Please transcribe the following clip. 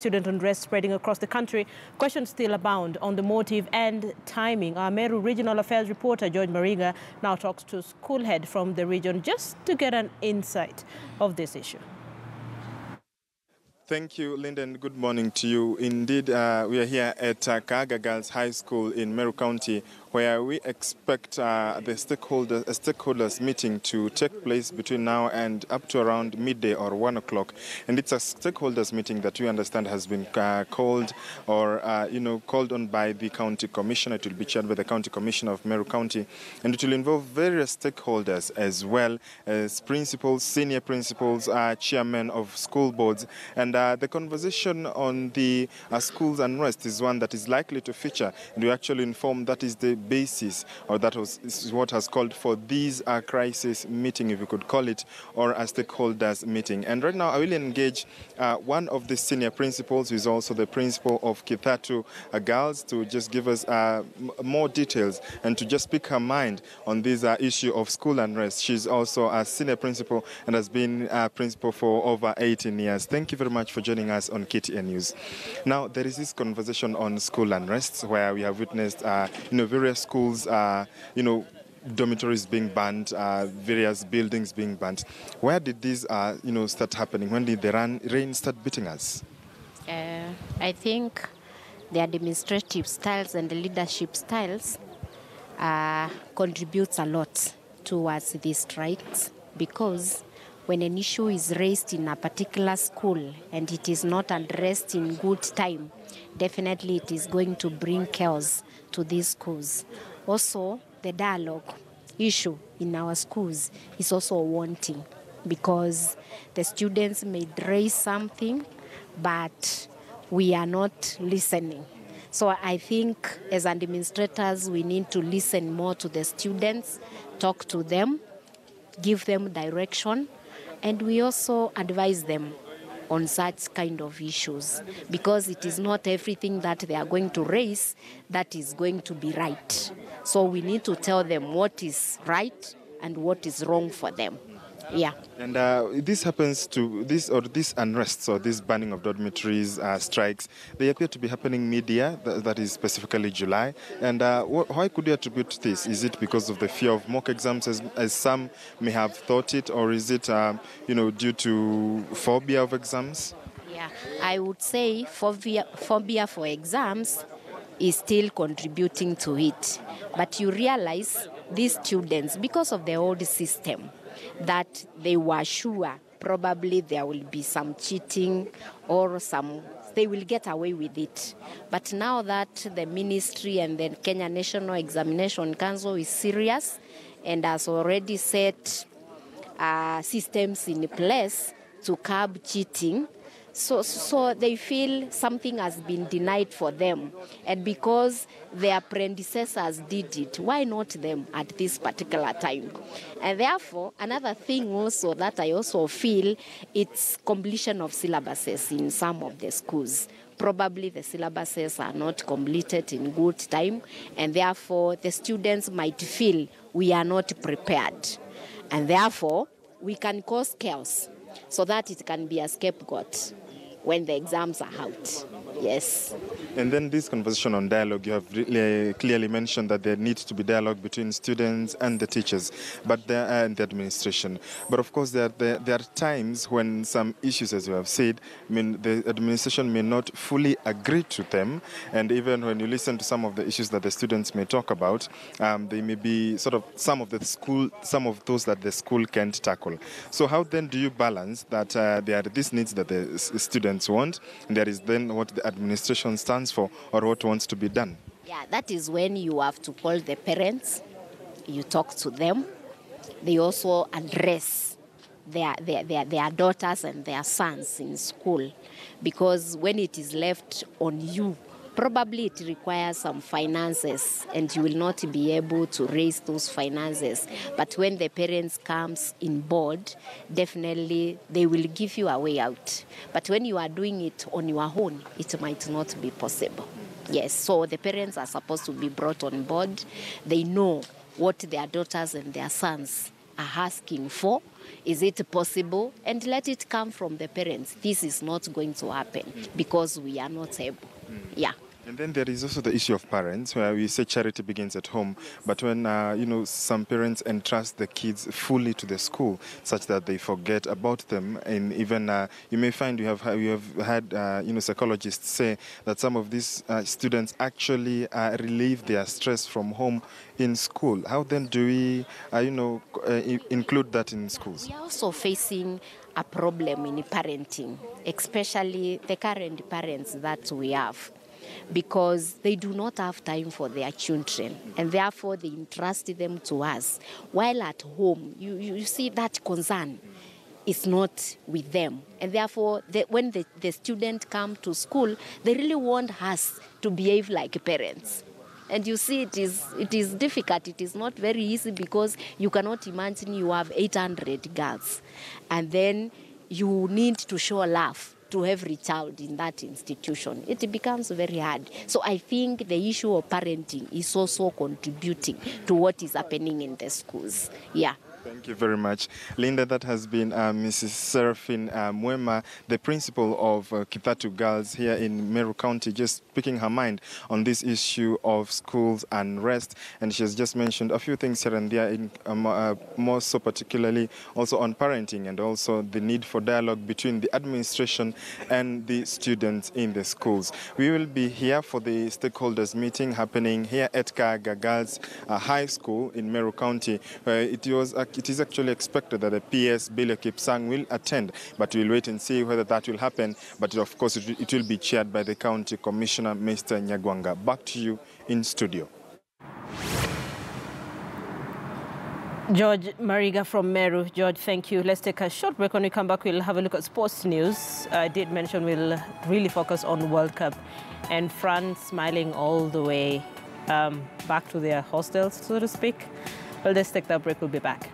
Student unrest spreading across the country. Questions still abound on the motive and timing. Our Meru Regional Affairs reporter, George Maringa, now talks to school head from the region just to get an insight of this issue. Thank you, Lyndon. Good morning to you. Indeed, we are here at Kaga Girls High School in Meru County, where we expect the stakeholders meeting to take place between now and up to around midday or 1 o'clock. And it's a stakeholders meeting that we understand has been called or, called on by the county commissioner. It will be chaired by the county commissioner of Meru County. And it will involve various stakeholders as well as principals, senior principals, chairmen of school boards. And the conversation on the schools unrest is one that is likely to feature. And we actually informed that is the basis, or is what has called for these crisis meeting, if you could call it, or a stakeholders meeting. And right now I will engage one of the senior principals, who is also the principal of Kithatu Girls, to just give us more details and to just speak her mind on this issue of school unrest. She's also a senior principal and has been principal for over 18 years. Thank you very much for joining us on KTN News. Now, there is this conversation on school unrest where we have witnessed, various schools, dormitories being banned, various buildings being banned. Where did these, start happening? When did the rain start beating us? I think the administrative styles and the leadership styles contributes a lot towards these strikes, because when an issue is raised in a particular school and it is not addressed in good time, definitely it is going to bring chaos to these schools. Also, the dialogue issue in our schools is also wanting, because the students may raise something, but we are not listening. So I think as administrators, we need to listen more to the students, talk to them, give them direction, and we also advise them on such kind of issues, because it is not everything that they are going to raise that is going to be right. So we need to tell them what is right and what is wrong for them. Yeah. And this happens to this unrests or this banning of dormitories, strikes, they appear to be happening mid-year, that is specifically July. And why could you attribute this? Is it because of the fear of mock exams, as some may have thought it, or is it, due to phobia of exams? Yeah, I would say phobia for exams is still contributing to it. But you realize these students, because of the old system, that they were sure probably there will be some cheating or they will get away with it. But now that the ministry and the Kenya National Examination Council is serious and has already set systems in place to curb cheating, so they feel something has been denied for them. And because their predecessors did it, why not them at this particular time? And therefore, another thing also that I also feel, it's completion of syllabuses in some of the schools. Probably the syllabuses are not completed in good time, and therefore the students might feel we are not prepared. And therefore, we can cause chaos so that it can be a scapegoat when the exams are out. Yes. And then this conversation on dialogue, you have really clearly mentioned that there needs to be dialogue between students and the teachers, and the administration. But of course, there are times when some issues, as you have said, the administration may not fully agree to them. And even when you listen to some of the issues that the students may talk about, they may be sort of some of those that the school can't tackle. So how then do you balance that there are these needs that the students want, and there is then what the administration stands for or what wants to be done? Yeah, that is when you have to call the parents, you talk to them. They also address their daughters and their sons in school, because when it is left on you, probably it requires some finances and you will not be able to raise those finances. But when the parents comes in board, definitely they will give you a way out. But when you are doing it on your own, it might not be possible. Yes, so the parents are supposed to be brought on board. They know what their daughters and their sons are asking for, Is it possible? And let it come from the parents. This is not going to happen because we are not able. Yeah. And then there is also the issue of parents, where we say charity begins at home. But when some parents entrust the kids fully to the school, such that they forget about them, and even you may find you have had psychologists say that some of these students actually relieve their stress from home in school. How then do we include that in schools? We are also facing a problem in parenting, especially the current parents that we have, because they do not have time for their children, and therefore they entrust them to us. While at home, you see that concern is not with them. And therefore, when the student come to school, they really want us to behave like parents. And you see, it is difficult. It is not very easy, because you cannot imagine you have 800 girls, and then you need to show love to every child in that institution. It becomes very hard. So I think the issue of parenting is also contributing to what is happening in the schools. Yeah. Thank you very much. Linda, that has been Mrs. Seraphine Mwema, the principal of Kithatu Girls here in Meru County, just speaking her mind on this issue of schools unrest. And she has just mentioned a few things here and there, more so particularly also on parenting, and also the need for dialogue between the administration and the students in the schools. We will be here for the stakeholders meeting happening here at Kaga Girls High School in Meru County, where it is actually expected that the PS Billy Kipsang will attend, but we'll wait and see whether that will happen. But of course, it will be chaired by the County Commissioner, Mr. Nyagwanga. Back to you in studio. George Maringa from Meru. George, thank you. Let's take a short break. When we come back, we'll have a look at sports news. I did mention we'll really focus on World Cup, and France smiling all the way back to their hostels, so to speak. Well, let's take that break. We'll be back.